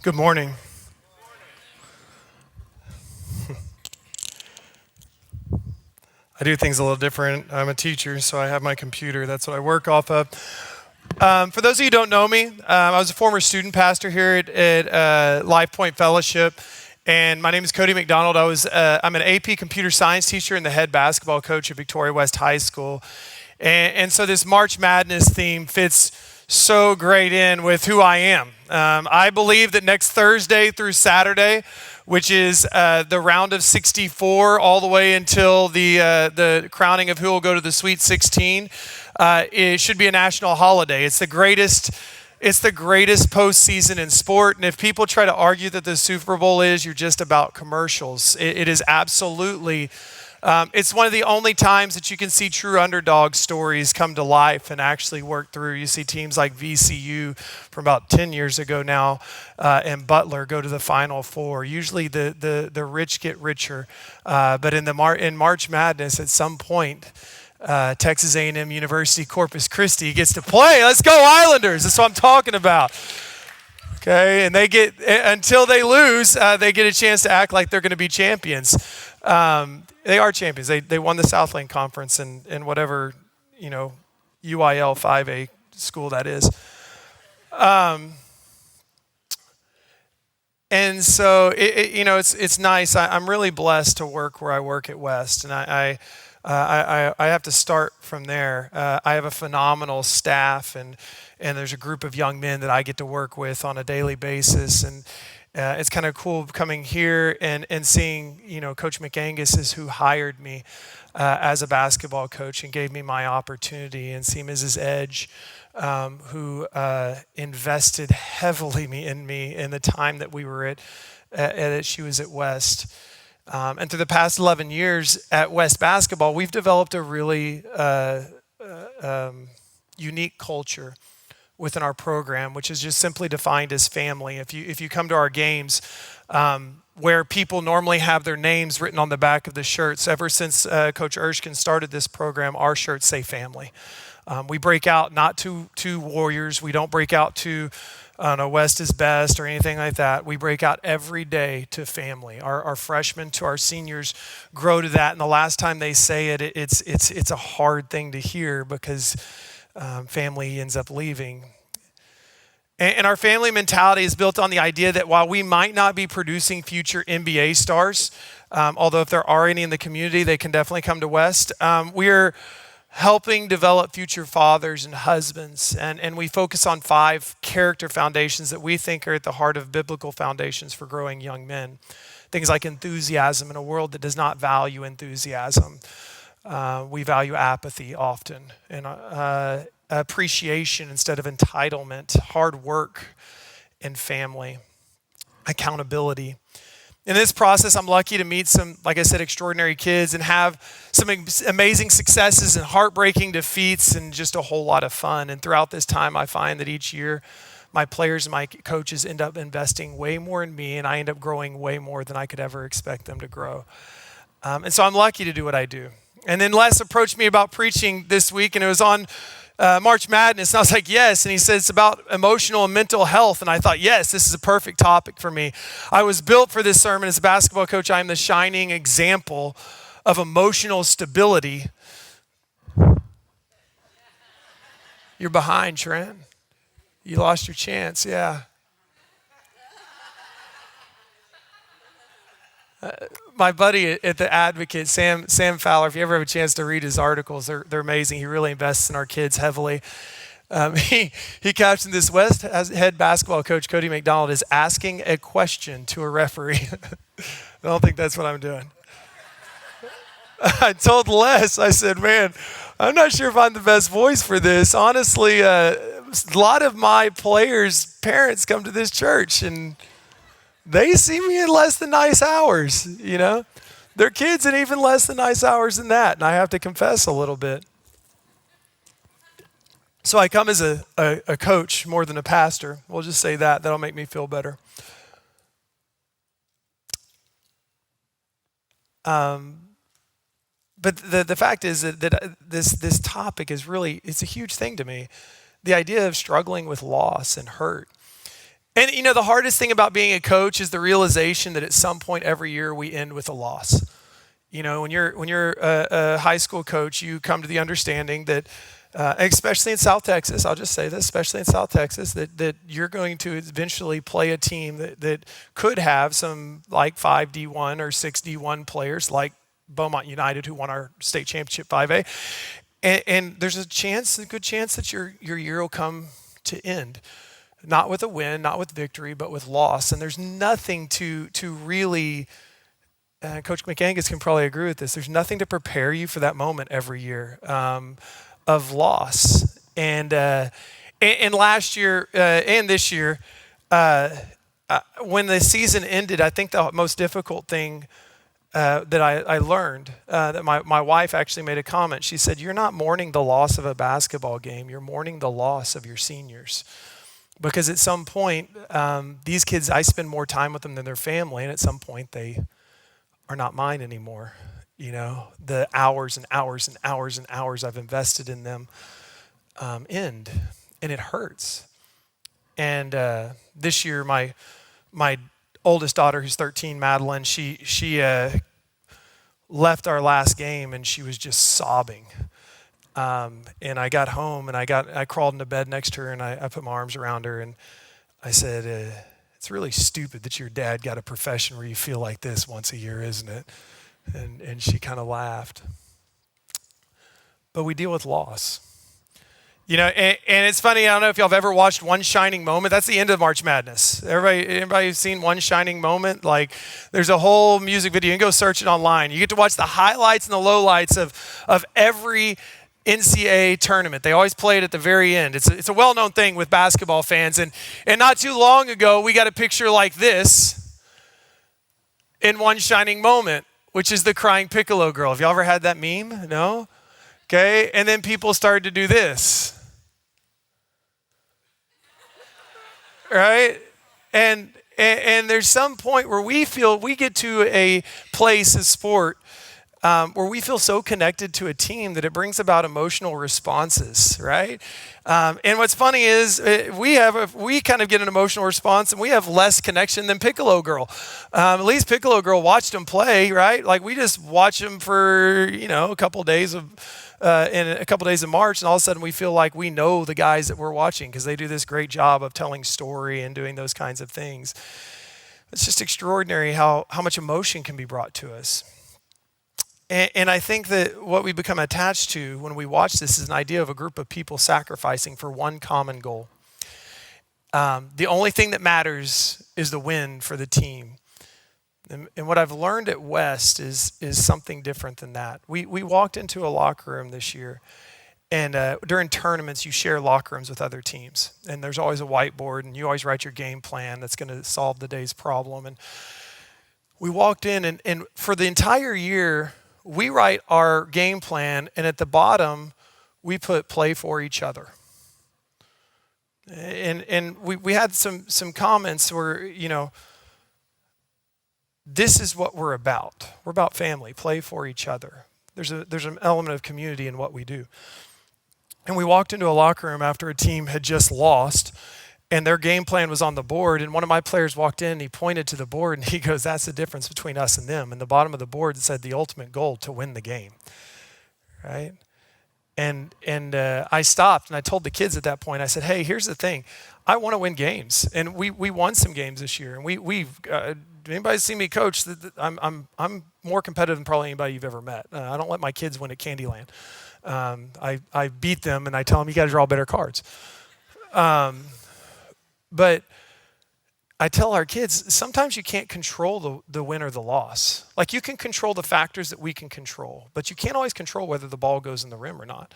Good morning. I do things a little different. I'm a teacher, so I have my computer. That's what I work off of. For those of you who don't know me, I was a former student pastor here at Life Point Fellowship, and my name is Cody McDonald. I'm an AP computer science teacher and the head basketball coach at Victoria West High School. And so this March Madness theme fits so great in with who I am. I believe that next Thursday through Saturday, which is the round of 64 all the way until the crowning of who will go to the Sweet 16, it should be a national holiday. It's the greatest postseason in sport. And if people try to argue that the Super Bowl you're just about commercials. It is absolutely. It's one of the only times that you can see true underdog stories come to life and actually work through. You see teams like VCU from about 10 years ago now and Butler go to the Final Four. Usually the rich get richer. But in March Madness, at some point, Texas A&M University Corpus Christi gets to play. Let's go Islanders. That's what I'm talking about. Okay, and until they lose, they get a chance to act like they're going to be champions. They are champions. They won the Southland Conference in whatever, UIL 5A school that is. And so it's nice. I'm really blessed to work where I work at West, and I have to start from there. I have a phenomenal staff, and there's a group of young men that I get to work with on a daily basis, and it's kind of cool coming here and seeing, Coach McAngus is who hired me as a basketball coach and gave me my opportunity, and see Mrs. Edge, who invested heavily in me in the time that we were she was at West. And through the past 11 years at West Basketball, we've developed a really unique culture within our program, which is just simply defined as family. If you come to our games, where people normally have their names written on the back of the shirts, ever since Coach Erskine started this program, our shirts say family. We break out not to Warriors. We don't break out to West is best or anything like that. We break out every day to family. Our freshmen to our seniors grow to that. And the last time they say it's a hard thing to hear because family ends up leaving. And our family mentality is built on the idea that while we might not be producing future NBA stars, although if there are any in the community, they can definitely come to West, we're helping develop future fathers and husbands. And we focus on 5 character foundations that we think are at the heart of biblical foundations for growing young men. Things like enthusiasm in a world that does not value enthusiasm. We value apathy often, and appreciation instead of entitlement, hard work, and family, accountability. In this process, I'm lucky to meet some, like I said, extraordinary kids and have some amazing successes and heartbreaking defeats and just a whole lot of fun. And throughout this time, I find that each year, my players and my coaches end up investing way more in me, and I end up growing way more than I could ever expect them to grow. And so I'm lucky to do what I do. And then Les approached me about preaching this week, and it was on March Madness, and I was like, yes. And he said, it's about emotional and mental health. And I thought, yes, this is a perfect topic for me. I was built for this sermon. As a basketball coach, I am the shining example of emotional stability. You're behind, Trent. You lost your chance, yeah. My buddy at the Advocate, Sam Fowler, if you ever have a chance to read his articles, they're amazing. He really invests in our kids heavily. He captioned this: West head basketball coach Cody McDonald is asking a question to a referee. I don't think that's what I'm doing. I told Les, I said, man, I'm not sure if I'm the best voice for this. Honestly, a lot of my players' parents come to this church, and they see me in less than nice hours, Their kids in even less than nice hours than that, and I have to confess a little bit. So I come as a coach more than a pastor. We'll just say that. That'll make me feel better. But the fact is that this topic is really, it's a huge thing to me. The idea of struggling with loss and hurt. And the hardest thing about being a coach is the realization that at some point every year we end with a loss. When you're a high school coach, you come to the understanding that, especially in South Texas, I'll just say this, especially in South Texas, that you're going to eventually play a team that could have some like 5D1 or 6D1 players like Beaumont United, who won our state championship 5A. And there's a good chance that your year will come to end. Not with a win, not with victory, but with loss. And there's nothing to really, Coach McAngus can probably agree with this, there's nothing to prepare you for that moment every year of loss. And last year and this year, when the season ended, I think the most difficult thing that I learned, that my wife actually made a comment. She said, "You're not mourning the loss of a basketball game. You're mourning the loss of your seniors." Because at some point, these kids, I spend more time with them than their family, and at some point they are not mine anymore. The hours and hours and hours and hours I've invested in them end, and it hurts. And this year, my oldest daughter, who's 13, Madeline, she left our last game, and she was just sobbing. And I got home, and I crawled into bed next to her, and I put my arms around her, and I said, "It's really stupid that your dad got a profession where you feel like this once a year, isn't it?" And she kind of laughed. But we deal with loss. And it's funny, I don't know if y'all have ever watched One Shining Moment. That's the end of March Madness. Everybody seen One Shining Moment? Like, there's a whole music video. You can go search it online. You get to watch the highlights and the lowlights of every NCAA tournament. They always play it at the very end. It's a well-known thing with basketball fans. And not too long ago, we got a picture like this in One Shining Moment, which is the crying Piccolo girl. Have y'all ever had that meme? No? Okay. And then people started to do this. Right? And there's some point where we get to a place of sport where we feel so connected to a team that it brings about emotional responses, right? And what's funny is we kind of get an emotional response, and we have less connection than Piccolo Girl. At least Piccolo Girl watched them play, right? Like, we just watch them for a couple of days of in a couple of days of March, and all of a sudden we feel like we know the guys that we're watching because they do this great job of telling story and doing those kinds of things. It's just extraordinary how much emotion can be brought to us. And I think that what we become attached to when we watch this is an idea of a group of people sacrificing for one common goal. The only thing that matters is the win for the team. And what I've learned at West is something different than that. We walked into a locker room this year, and during tournaments, you share locker rooms with other teams. And there's always a whiteboard, and you always write your game plan that's going to solve the day's problem. And we walked in, and for the entire year, we write our game plan, and at the bottom, we put play for each other. And we had some comments where, this is what we're about. We're about family, play for each other. There's an element of community in what we do. And we walked into a locker room after a team had just lost, and their game plan was on the board, and one of my players walked in, and he pointed to the board, and he goes, "That's the difference between us and them." And the bottom of the board said the ultimate goal to win the game, right? And I stopped, and I told the kids at that point, I said, "Hey, here's the thing. I want to win games." And we won some games this year, and we've anybody see me coach? I'm more competitive than probably anybody you've ever met. I don't let my kids win at Candyland. I beat them, and I tell them, "You got to draw better cards." But I tell our kids, sometimes you can't control the win or the loss. Like, you can control the factors that we can control, but you can't always control whether the ball goes in the rim or not.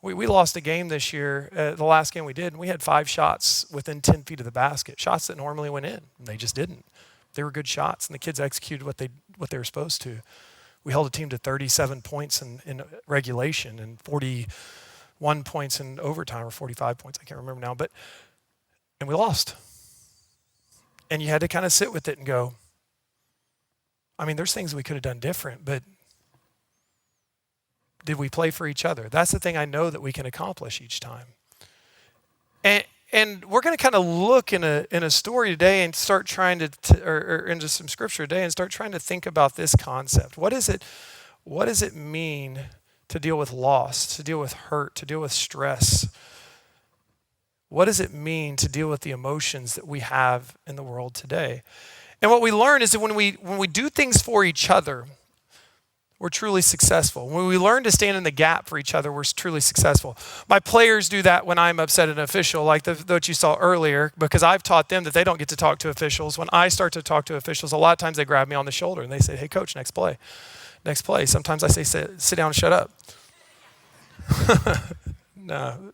We lost a game this year, the last game we did, and we had 5 shots within 10 feet of the basket, shots that normally went in, and they just didn't. They were good shots, and the kids executed what they were supposed to. We held a team to 37 points in regulation and 41 points in overtime, or 45 points, I can't remember now, and we lost. And you had to kind of sit with it and go, I mean, there's things we could have done different, but did we play for each other? That's the thing I know that we can accomplish each time. And And we're going to kind of look in a story today and start trying to or into some scripture today and start trying to think about this concept. What does it mean to deal with loss, to deal with hurt, to deal with stress? What does it mean to deal with the emotions that we have in the world today? And what we learn is that when we do things for each other, we're truly successful. When we learn to stand in the gap for each other, we're truly successful. My players do that when I'm upset at an official, like what you saw earlier, because I've taught them that they don't get to talk to officials. When I start to talk to officials, a lot of times they grab me on the shoulder and they say, "Hey, coach, next play. Next play." Sometimes I say, sit down and shut up. No.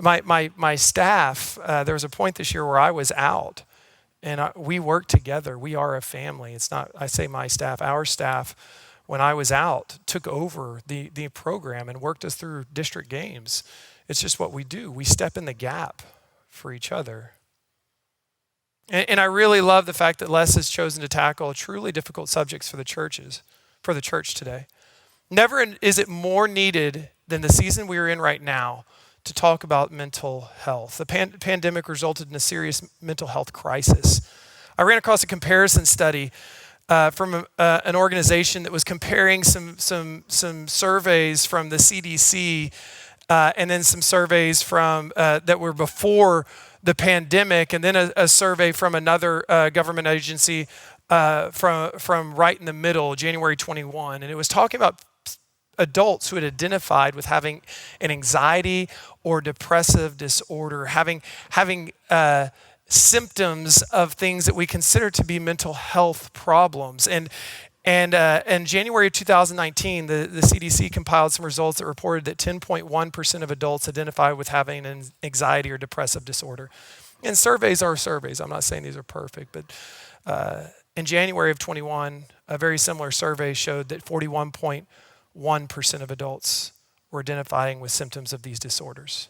My staff, there was a point this year where I was out, and we work together. We are a family. It's not, I say my staff, our staff, when I was out, took over the program and worked us through district games. It's just what we do. We step in the gap for each other. And I really love the fact that Les has chosen to tackle truly difficult subjects for the church today. Never is it more needed than the season we are in right now to talk about mental health. The pandemic resulted in a serious mental health crisis. I ran across a comparison study from an organization that was comparing some surveys from the CDC and then some surveys from that were before the pandemic, and then a survey from another government agency from right in the middle, January 21, and it was talking about adults who had identified with having an anxiety or depressive disorder, having symptoms of things that we consider to be mental health problems. And in January of 2019, the CDC compiled some results that reported that 10.1% of adults identify with having an anxiety or depressive disorder. And surveys are surveys. I'm not saying these are perfect, but in January of 21, a very similar survey showed that 41.1% of adults were identifying with symptoms of these disorders.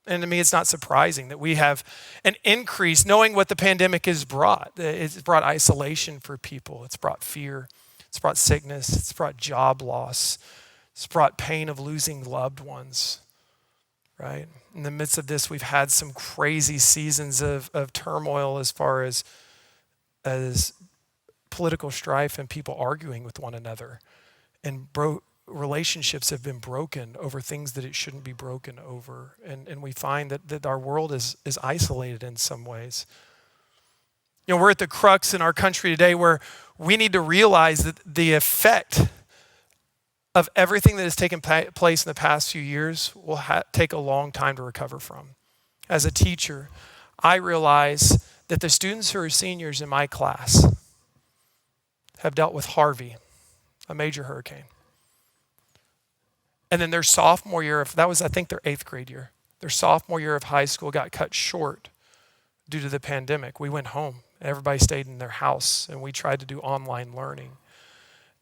And to me, it's not surprising that we have an increase, knowing what the pandemic has brought. It's brought isolation for people. It's brought fear. It's brought sickness. It's brought job loss. It's brought pain of losing loved ones, right? In the midst of this, we've had some crazy seasons of turmoil as far as political strife and people arguing with one another. And relationships have been broken over things that it shouldn't be broken over. And we find that our world is isolated in some ways. You know, we're at the crux in our country today where we need to realize that the effect of everything that has taken place in the past few years will take a long time to recover from. As a teacher, I realize that the students who are seniors in my class have dealt with Harvey, a major hurricane. And then their sophomore year, that was, I think, their 8th grade year. Their sophomore year of high school got cut short due to the pandemic. We went home. Everybody stayed in their house, and we tried to do online learning.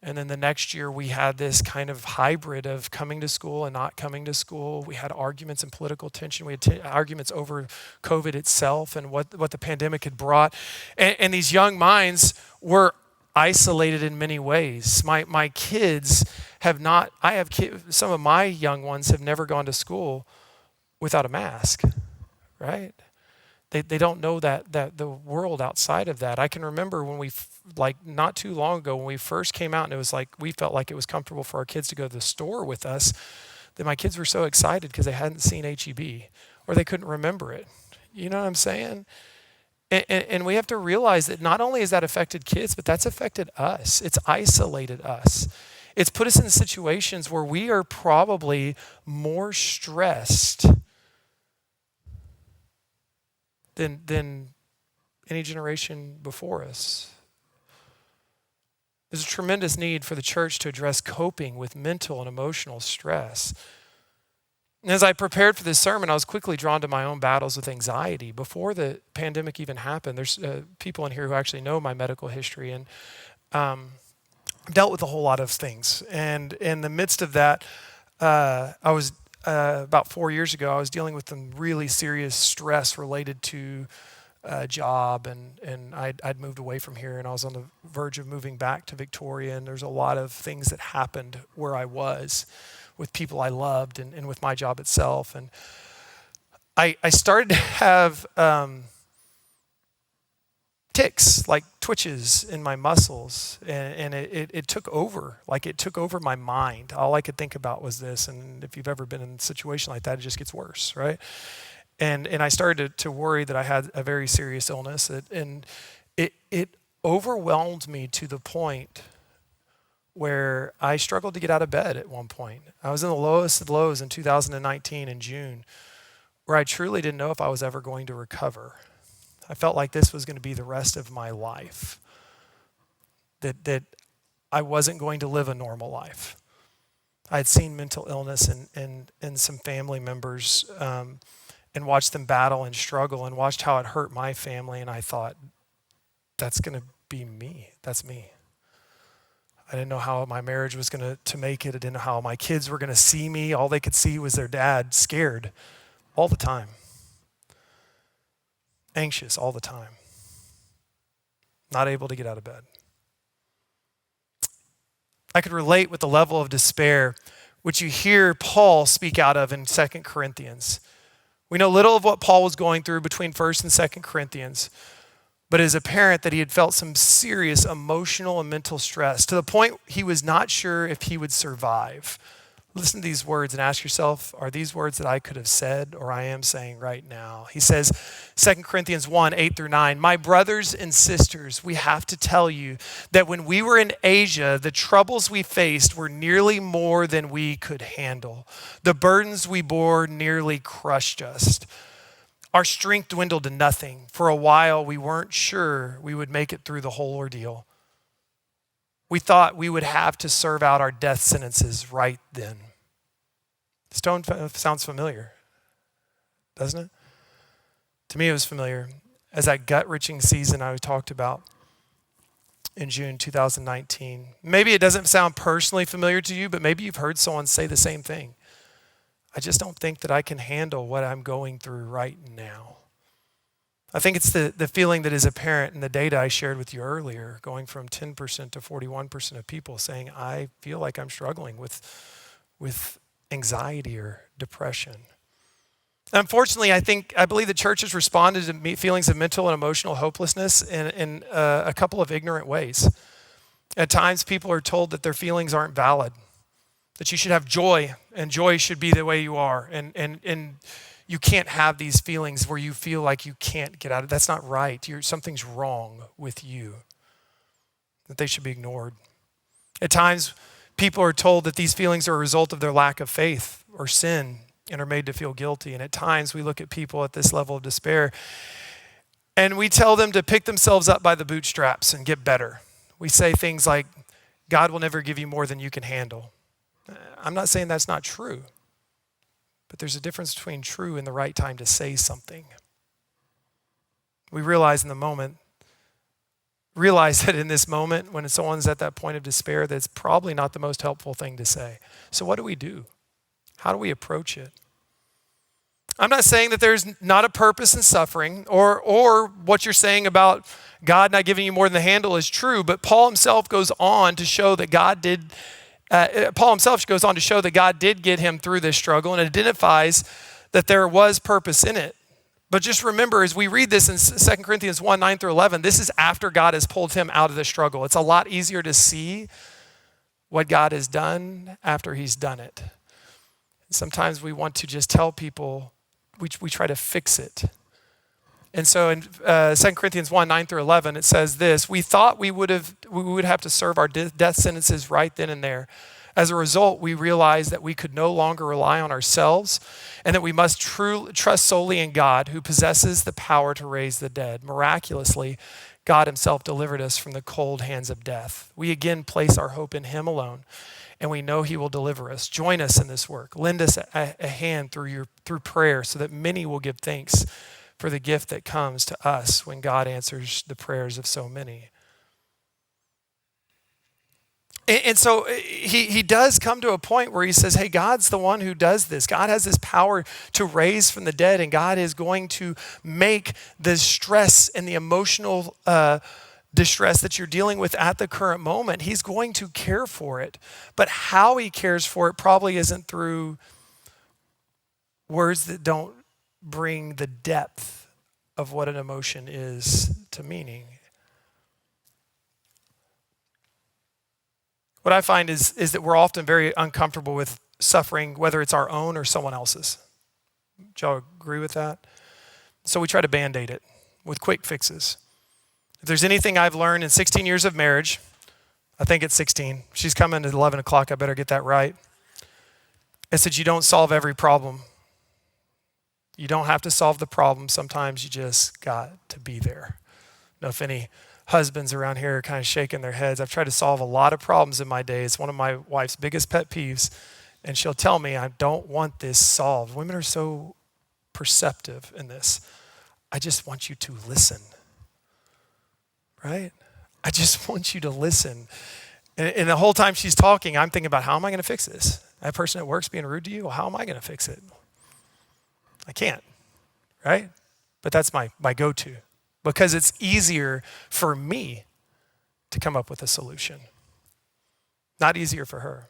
And then the next year, we had this kind of hybrid of coming to school and not coming to school. We had arguments and political tension. We had arguments over COVID itself and what the pandemic had brought. And these young minds were isolated in many ways. My kids have not, some of my young ones have never gone to school without a mask, right? They don't know that the world outside of that. I can remember when not too long ago, when we first came out and it was like, we felt like it was comfortable for our kids to go to the store with us, that my kids were so excited because they hadn't seen HEB or they couldn't remember it. You know what I'm saying? And we have to realize that not only has that affected kids, but that's affected us. It's isolated us. It's put us in situations where we are probably more stressed than any generation before us. There's a tremendous need for the church to address coping with mental and emotional stress. And as I prepared for this sermon, I was quickly drawn to my own battles with anxiety. Before the pandemic even happened, there's people in here who actually know my medical history, and I've dealt with a whole lot of things. And in the midst of that, I was about 4 years ago, I was dealing with some really serious stress related to a job, and I'd moved away from here, and I was on the verge of moving back to Victoria, and there's a lot of things that happened where I was with people I loved and with my job itself. And I started to have tics, like twitches in my muscles, and it took over. Like it took over my mind. All I could think about was this. And if you've ever been in a situation like that, it just gets worse, right? And I started to worry that I had a very serious illness, and it overwhelmed me to the point where I struggled to get out of bed at one point. I was in the lowest of lows in 2019 in June, where I truly didn't know if I was ever going to recover. I felt like this was going to be the rest of my life, that I wasn't going to live a normal life. I had seen mental illness in some family members and watched them battle and struggle and watched how it hurt my family, and I thought, that's going to be me. That's me. I didn't know how my marriage was going to make it. I didn't know how my kids were going to see me. All they could see was their dad scared all the time, anxious all the time, not able to get out of bed. I could relate with the level of despair which you hear Paul speak out of in 2 Corinthians. We know little of what Paul was going through between 1st and 2 Corinthians, but it is apparent that he had felt some serious emotional and mental stress to the point he was not sure if he would survive. Listen to these words and ask yourself, are these words that I could have said or I am saying right now? He says, 2 Corinthians 1, 8 through 9, my brothers and sisters, we have to tell you that when we were in Asia, the troubles we faced were nearly more than we could handle. The burdens we bore nearly crushed us. Our strength dwindled to nothing. For a while, we weren't sure we would make it through the whole ordeal. We thought we would have to serve out our death sentences right then. Stone sounds familiar, doesn't it? To me, it was familiar. As that gut-wrenching season I talked about in June 2019. Maybe it doesn't sound personally familiar to you, but maybe you've heard someone say the same thing. I just don't think that I can handle what I'm going through right now. I think it's the feeling that is apparent in the data I shared with you earlier, going from 10% to 41% of people saying, I feel like I'm struggling with anxiety or depression. Unfortunately, I believe the church has responded to feelings of mental and emotional hopelessness in a couple of ignorant ways. At times, people are told that their feelings aren't valid, that you should have joy, and joy should be the way you are, and you can't have these feelings where you feel like you can't get out of it. That's not right. Something's wrong with you, that they should be ignored. At times, people are told that these feelings are a result of their lack of faith or sin and are made to feel guilty. And at times, we look at people at this level of despair and we tell them to pick themselves up by the bootstraps and get better. We say things like, God will never give you more than you can handle. I'm not saying that's not true. But there's a difference between true and the right time to say something. We realize that in this moment, when someone's at that point of despair, that's probably not the most helpful thing to say. So what do we do? How do we approach it? I'm not saying that there's not a purpose in suffering or what you're saying about God not giving you more than the handle is true, but Paul himself goes on to show that God did get him through this struggle and identifies that there was purpose in it. But just remember, as we read this in 2 Corinthians 1, 9 through 11, this is after God has pulled him out of the struggle. It's a lot easier to see what God has done after he's done it. Sometimes we want to just tell people, we try to fix it. And so in 2 Corinthians 1, 9 through 11, it says this, we thought we would have to serve our death sentences right then and there. As a result, we realized that we could no longer rely on ourselves and that we must trust solely in God, who possesses the power to raise the dead. Miraculously, God himself delivered us from the cold hands of death. We again place our hope in him alone, and we know he will deliver us. Join us in this work. Lend us a hand through prayer so that many will give thanks for the gift that comes to us when God answers the prayers of so many. And so he does come to a point where he says, hey, God's the one who does this. God has this power to raise from the dead, and God is going to make the stress and the emotional distress that you're dealing with at the current moment, he's going to care for it. But how he cares for it probably isn't through words that don't bring the depth of what an emotion is to meaning. What I find is that we're often very uncomfortable with suffering, whether it's our own or someone else's. Do y'all agree with that? So we try to Band-Aid it with quick fixes. If there's anything I've learned in 16 years of marriage, I think it's 16. She's coming at 11 o'clock. I better get that right. It's that you don't solve every problem. You don't have to solve the problem. Sometimes you just got to be there. I don't know if any husbands around here are kind of shaking their heads. I've tried to solve a lot of problems in my day. It's one of my wife's biggest pet peeves. And she'll tell me, I don't want this solved. Women are so perceptive in this. I just want you to listen. Right? I just want you to listen. And the whole time she's talking, I'm thinking about, how am I going to fix this? That person at work's being rude to you? Well, how am I going to fix it? I can't. Right? But that's my go-to. Because it's easier for me to come up with a solution. Not easier for her.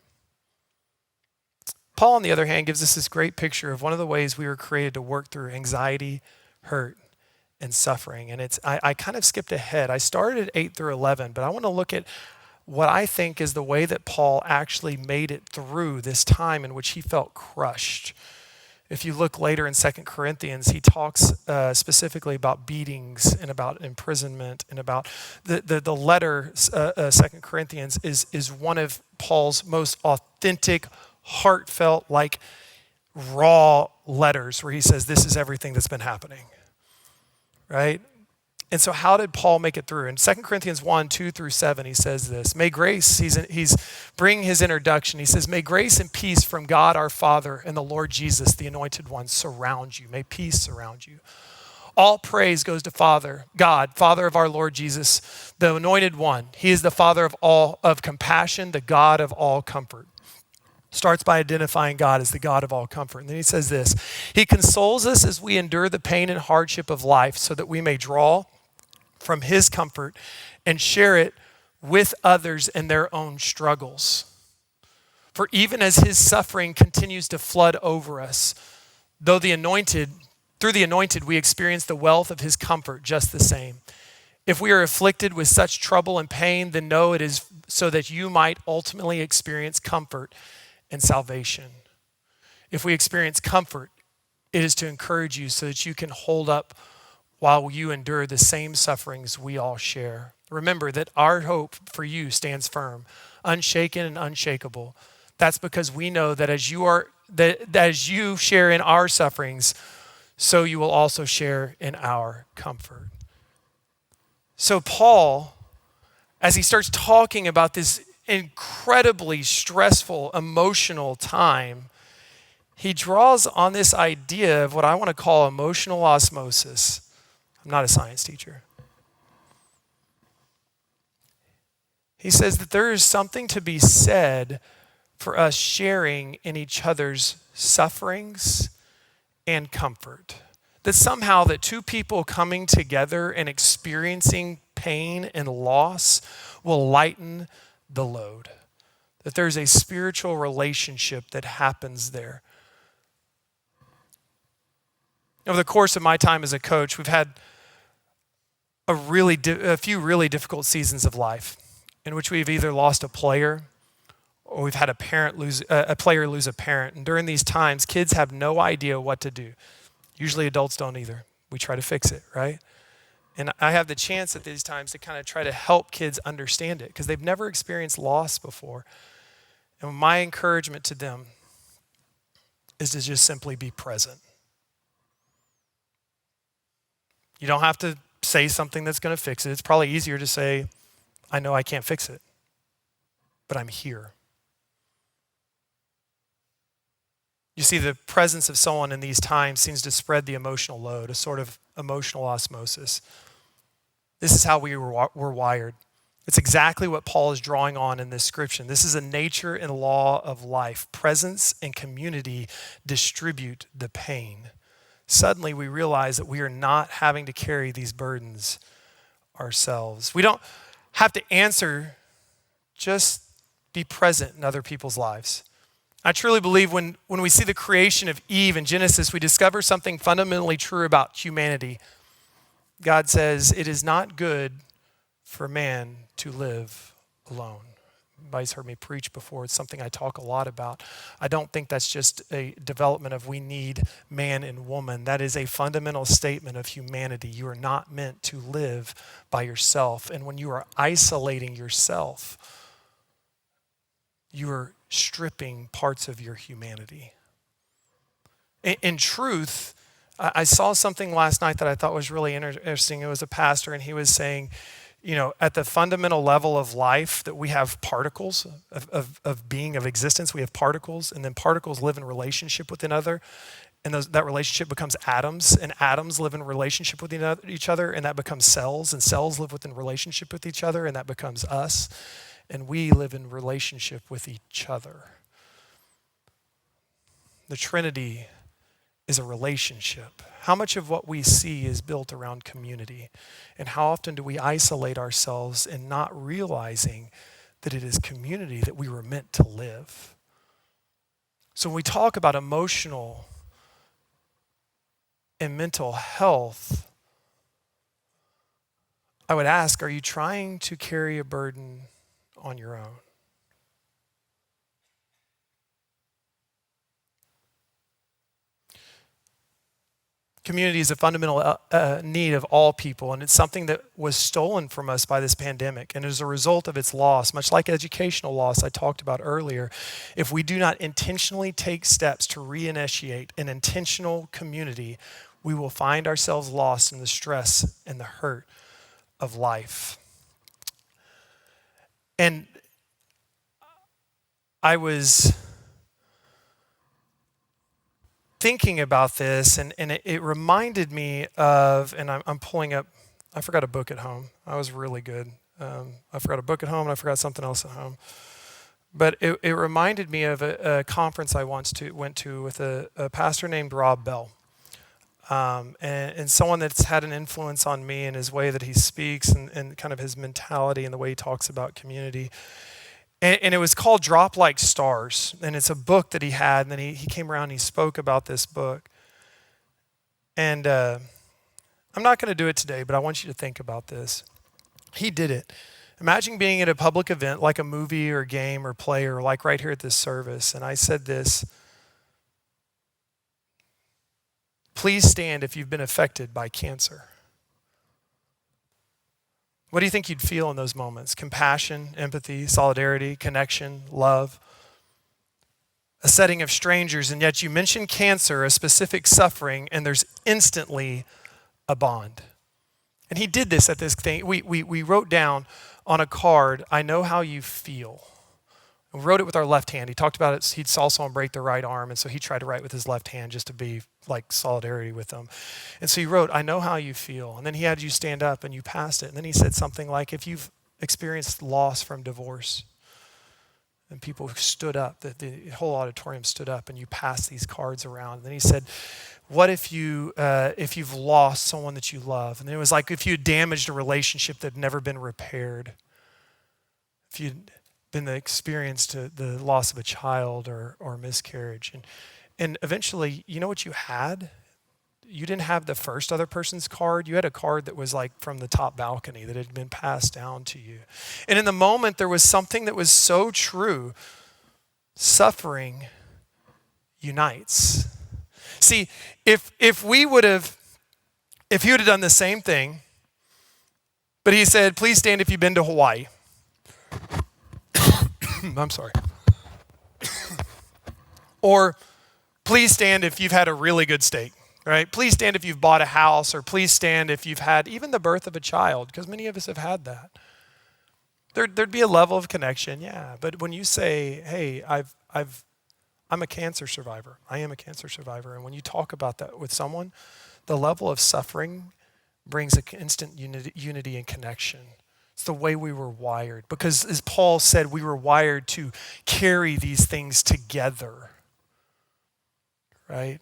Paul, on the other hand, gives us this great picture of one of the ways we were created to work through anxiety, hurt, and suffering. And I kind of skipped ahead. I started at 8 through 11, but I want to look at what I think is the way that Paul actually made it through this time in which he felt crushed. If you look later in 2 Corinthians, he talks specifically about beatings and about imprisonment and about the letter, 2 Corinthians, is one of Paul's most authentic, heartfelt, like raw letters where he says, this is everything that's been happening, right? And so how did Paul make it through? In 2 Corinthians 1, 2 through 7, he says this, may grace, he's bringing his introduction. He says, may grace and peace from God our Father and the Lord Jesus, the Anointed One, surround you. May peace surround you. All praise goes to God, Father of our Lord Jesus, the Anointed One. He is the Father of compassion, the God of all comfort. Starts by identifying God as the God of all comfort. And then he says this, he consoles us as we endure the pain and hardship of life so that we may draw from his comfort and share it with others in their own struggles. For even as his suffering continues to flood over us, through the anointed, we experience the wealth of his comfort just the same. If we are afflicted with such trouble and pain, then know it is so that you might ultimately experience comfort and salvation. If we experience comfort, it is to encourage you so that you can hold up while you endure the same sufferings we all share. Remember that our hope for you stands firm, unshaken and unshakable. That's because we know that as you share in our sufferings, so you will also share in our comfort. So Paul, as he starts talking about this incredibly stressful, emotional time, he draws on this idea of what I want to call emotional osmosis. I'm not a science teacher. He says that there is something to be said for us sharing in each other's sufferings and comfort. That somehow that two people coming together and experiencing pain and loss will lighten the load. That there's a spiritual relationship that happens there. Over the course of my time as a coach, we've had a few really difficult seasons of life in which we've either lost a player or we've had a player lose a parent. And during these times, kids have no idea what to do. Usually adults don't either. We try to fix it, right? And I have the chance at these times to kind of try to help kids understand it because they've never experienced loss before. And my encouragement to them is to just simply be present. You don't have to say something that's going to fix it. It's probably easier to say, I know I can't fix it, but I'm here. You see, the presence of someone in these times seems to spread the emotional load, a sort of emotional osmosis. This is how we were wired. It's exactly what Paul is drawing on in this scripture. This is a nature and law of life. Presence and community distribute the pain. Suddenly we realize that we are not having to carry these burdens ourselves. We don't have to answer, just be present in other people's lives. I truly believe when we see the creation of Eve in Genesis, we discover something fundamentally true about humanity. God says, it is not good for man to live alone. Everybody's heard me preach before. It's something I talk a lot about. I don't think that's just a development of we need man and woman. That is a fundamental statement of humanity. You are not meant to live by yourself. And when you are isolating yourself, you are stripping parts of your humanity. In truth, I saw something last night that I thought was really interesting. It was a pastor, and he was saying, at the fundamental level of life, that we have particles of being, of existence. We have particles, and then particles live in relationship with another, and that relationship becomes atoms, and atoms live in relationship with each other, and that becomes cells, and cells live within relationship with each other, and that becomes us, and we live in relationship with each other. The Trinity is a relationship. How much of what we see is built around community? And how often do we isolate ourselves in not realizing that it is community that we were meant to live? So when we talk about emotional and mental health, I would ask, are you trying to carry a burden on your own? Community is a fundamental need of all people, and it's something that was stolen from us by this pandemic. And as a result of its loss, much like educational loss I talked about earlier, if we do not intentionally take steps to reinitiate an intentional community, we will find ourselves lost in the stress and the hurt of life. And I was thinking about this, and it reminded me of, and I'm pulling up, I forgot a book at home. I was really good. I forgot a book at home, and I forgot something else at home. But it reminded me of a conference I once went to with a pastor named Rob Bell. And someone that's had an influence on me in his way that he speaks and kind of his mentality and the way he talks about community. And it was called Drop Like Stars. And it's a book that he had. And then he came around and he spoke about this book. And I'm not going to do it today, but I want you to think about this. He did it. Imagine being at a public event like a movie or game or play or like right here at this service. And I said this, please stand if you've been affected by cancer. What do you think you'd feel in those moments? Compassion, empathy, solidarity, connection, love. A setting of strangers, and yet you mention cancer, a specific suffering, and there's instantly a bond. And he did this at this thing. We wrote down on a card, I know how you feel. And we wrote it with our left hand. He talked about it, he saw someone break their right arm, and so he tried to write with his left hand just to be like solidarity with them. And so he wrote, I know how you feel. And then he had you stand up and you passed it. And then he said something like, if you've experienced loss from divorce, and people stood up, the whole auditorium stood up, and you passed these cards around. And then he said, what if you've lost someone that you love? And then it was like if you damaged a relationship that had never been repaired. If you'd been experienced the loss of a child or miscarriage. And eventually, you know what you had? You didn't have the first other person's card. You had a card that was like from the top balcony that had been passed down to you. And in the moment, there was something that was so true. Suffering unites. See, if he would have done the same thing, but he said, please stand if you've been to Hawaii. I'm sorry. Or please stand if you've had a really good steak, right? Please stand if you've bought a house, or please stand if you've had even the birth of a child, because many of us have had that. There'd be a level of connection, yeah. But when you say, hey, I'm a cancer survivor. I am a cancer survivor. And when you talk about that with someone, the level of suffering brings an instant unity and connection. It's the way we were wired. Because as Paul said, we were wired to carry these things together. Right?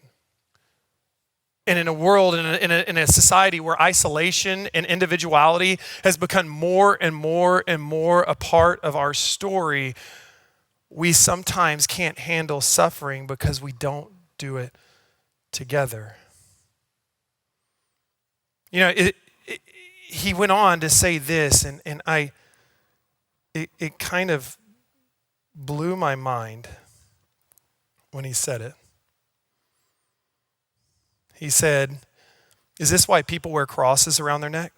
And in a world, in a society where isolation and individuality has become more and more and more a part of our story, we sometimes can't handle suffering because we don't do it together. You know, he went on to say this, and it kind of blew my mind when he said it. He said, "Is this why people wear crosses around their neck?"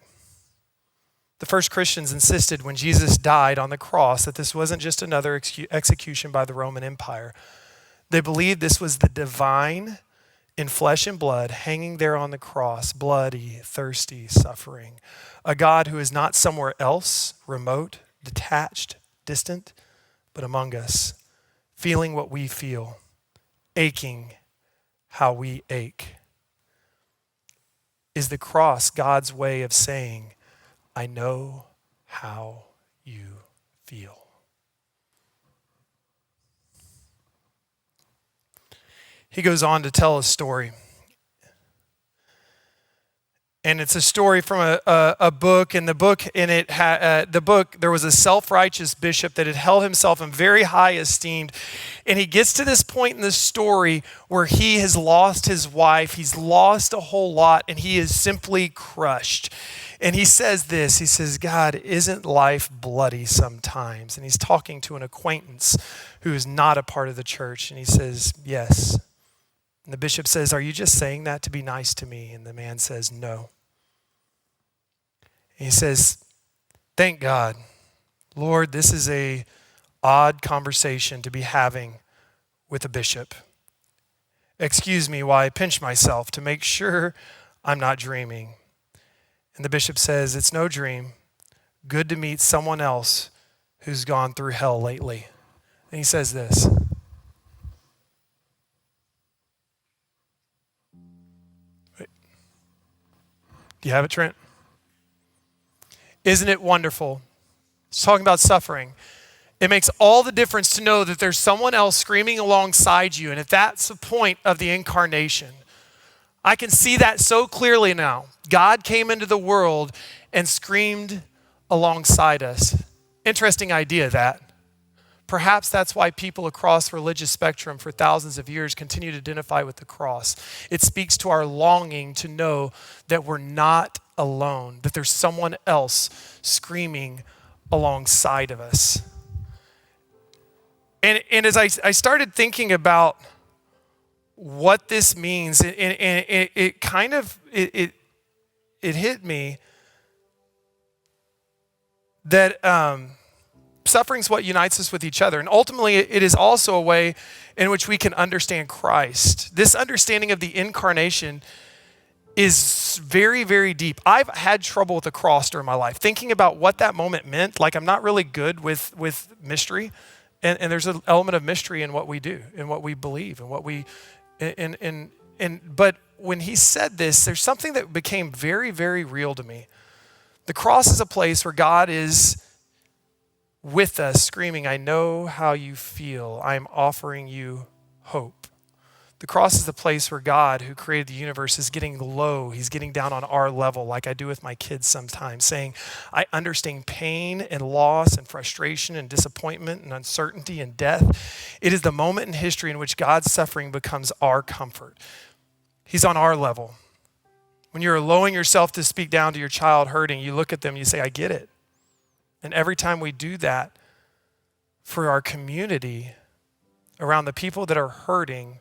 The first Christians insisted when Jesus died on the cross that this wasn't just another execution by the Roman Empire. They believed this was the divine in flesh and blood hanging there on the cross, bloody, thirsty, suffering. A God who is not somewhere else, remote, detached, distant, but among us, feeling what we feel, aching how we ache. Is the cross God's way of saying, I know how you feel? He goes on to tell a story. And it's a story from a book. And the book, there was a self-righteous bishop that had held himself in very high esteem. And he gets to this point in the story where he has lost his wife. He's lost a whole lot, and he is simply crushed. And he says this, he says, God, isn't life bloody sometimes? And he's talking to an acquaintance who is not a part of the church. And he says, yes. And the bishop says, are you just saying that to be nice to me? And the man says, no. And he says, thank God. Lord, this is a odd conversation to be having with a bishop. Excuse me while I pinch myself to make sure I'm not dreaming. And the bishop says, it's no dream. Good to meet someone else who's gone through hell lately. And he says this. Do you have it, Trent? Isn't it wonderful? It's talking about suffering. It makes all the difference to know that there's someone else screaming alongside you. And if that's the point of the incarnation, I can see that so clearly now. God came into the world and screamed alongside us. Interesting idea, that. Perhaps that's why people across religious spectrum for thousands of years continue to identify with the cross. It speaks to our longing to know that we're not alone, that there's someone else screaming alongside of us. And as I started thinking about what this means, and it kind of hit me that suffering is what unites us with each other. And ultimately, it is also a way in which we can understand Christ. This understanding of the incarnation is very, very deep. I've had trouble with the cross during my life, thinking about what that moment meant. Like, I'm not really good with mystery. And there's an element of mystery in what we do, in what we believe, and what we, but when he said this, there's something that became very, very real to me. The cross is a place where God is with us, screaming, I know how you feel. I'm offering you hope. The cross is the place where God, who created the universe, is getting low. He's getting down on our level, like I do with my kids sometimes, saying, I understand pain and loss and frustration and disappointment and uncertainty and death. It is the moment in history in which God's suffering becomes our comfort. He's on our level. When you're lowering yourself to speak down to your child hurting, you look at them, you say, I get it. And every time we do that for our community, around the people that are hurting,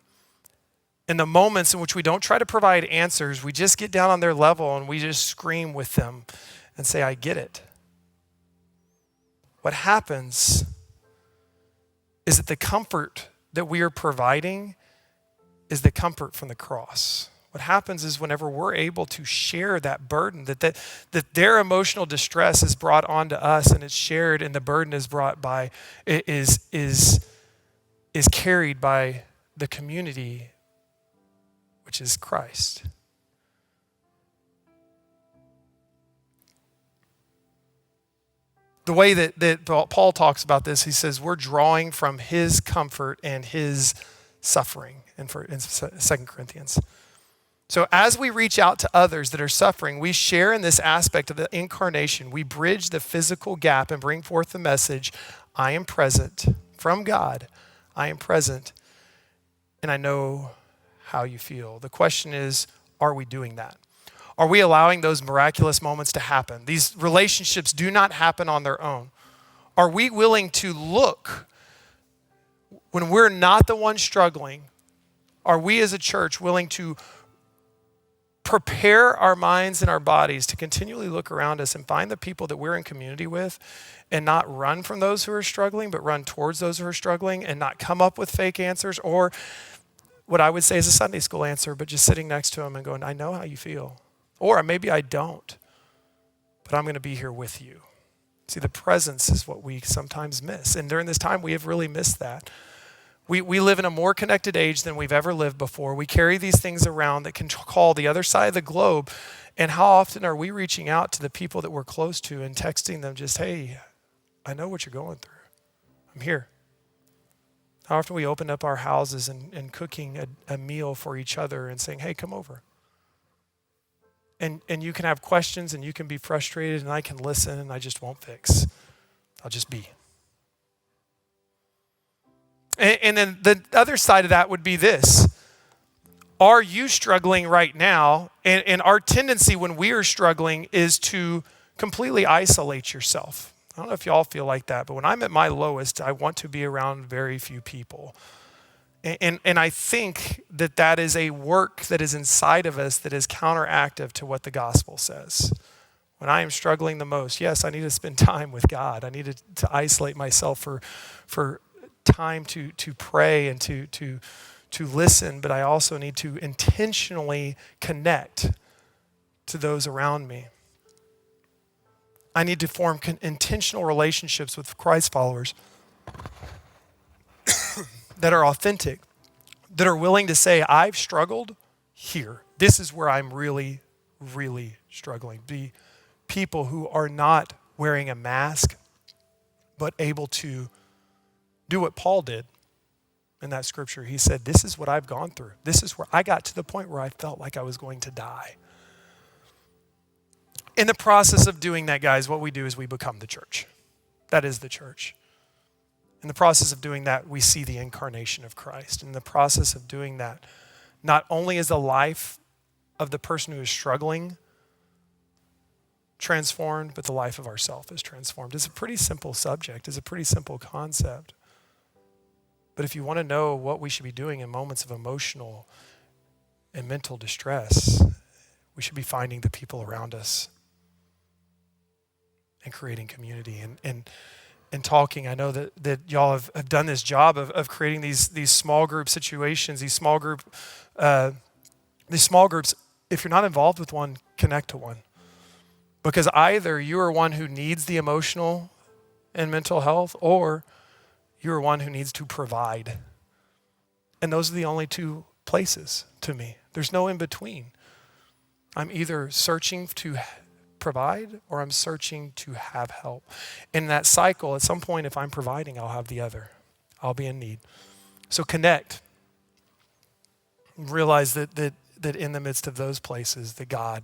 in the moments in which we don't try to provide answers, we just get down on their level and we just scream with them and say, I get it. What happens is that the comfort that we are providing is the comfort from the cross. What happens is whenever we're able to share that burden, that their emotional distress is brought onto us and it's shared, and the burden is brought by, is carried by the community, which is Christ. The way that Paul talks about this, he says we're drawing from his comfort and his suffering in 2 Corinthians. So as we reach out to others that are suffering, we share in this aspect of the incarnation. We bridge the physical gap and bring forth the message, I am present from God, I am present and I know how you feel. The question is, are we doing that? Are we allowing those miraculous moments to happen? These relationships do not happen on their own. Are we willing to look when we're not the one struggling? Are we as a church willing to prepare our minds and our bodies to continually look around us and find the people that we're in community with and not run from those who are struggling, but run towards those who are struggling and not come up with fake answers or what I would say is a Sunday school answer, but just sitting next to them and going, I know how you feel. Or maybe I don't, but I'm going to be here with you. See, the presence is what we sometimes miss. And during this time, we have really missed that. We live in a more connected age than we've ever lived before. We carry these things around that can call the other side of the globe. And how often are we reaching out to the people that we're close to and texting them just, hey, I know what you're going through. I'm here. How often we open up our houses and cooking a meal for each other and saying, hey, come over. And you can have questions and you can be frustrated and I can listen and I just won't fix. I'll just be. And then the other side of that would be this. Are you struggling right now? And our tendency when we are struggling is to completely isolate yourself. I don't know if y'all feel like that, but when I'm at my lowest, I want to be around very few people. And I think that is a work that is inside of us that is counteractive to what the gospel says. When I am struggling the most, yes, I need to spend time with God. I need to isolate myself for time to pray and to listen, but I also need to intentionally connect to those around me. I need to form intentional relationships with Christ followers that are authentic, that are willing to say, I've struggled here. This is where I'm really, really struggling. Be people who are not wearing a mask, but able to do what Paul did in that scripture. He said, this is what I've gone through. This is where I got to the point where I felt like I was going to die. In the process of doing that, guys, what we do is we become the church. That is the church. In the process of doing that, we see the incarnation of Christ. In the process of doing that, not only is the life of the person who is struggling transformed, but the life of ourself is transformed. It's a pretty simple subject. It's a pretty simple concept. But if you want to know what we should be doing in moments of emotional and mental distress, we should be finding the people around us and creating community and talking. I know that y'all have done this job of creating these small group situations, these small groups. If you're not involved with one, connect to one. Because either you are one who needs the emotional and mental health, or you are one who needs to provide. And those are the only two places to me. There's no in between. I'm either searching to provide or I'm searching to have help. In that cycle, at some point, if I'm providing, I'll have the other. I'll be in need. So connect. Realize that in the midst of those places, that God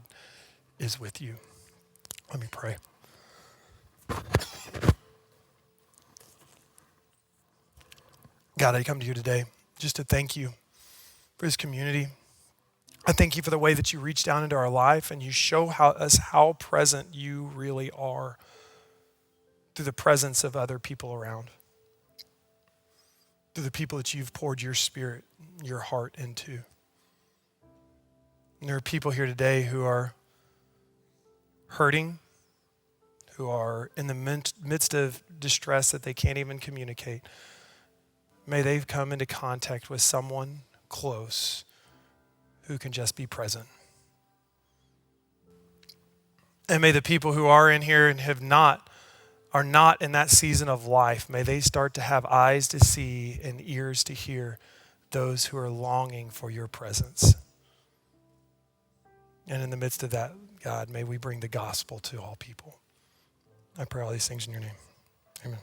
is with you. Let me pray. God, I come to you today just to thank you for this community. I thank you for the way that you reach down into our life and you show us how present you really are through the presence of other people around, through the people that you've poured your spirit, your heart into. And there are people here today who are hurting, who are in the midst of distress that they can't even communicate. May they come into contact with someone close who can just be present. And may the people who are in here and are not in that season of life, may they start to have eyes to see and ears to hear those who are longing for your presence. And in the midst of that, God, may we bring the gospel to all people. I pray all these things in your name. Amen.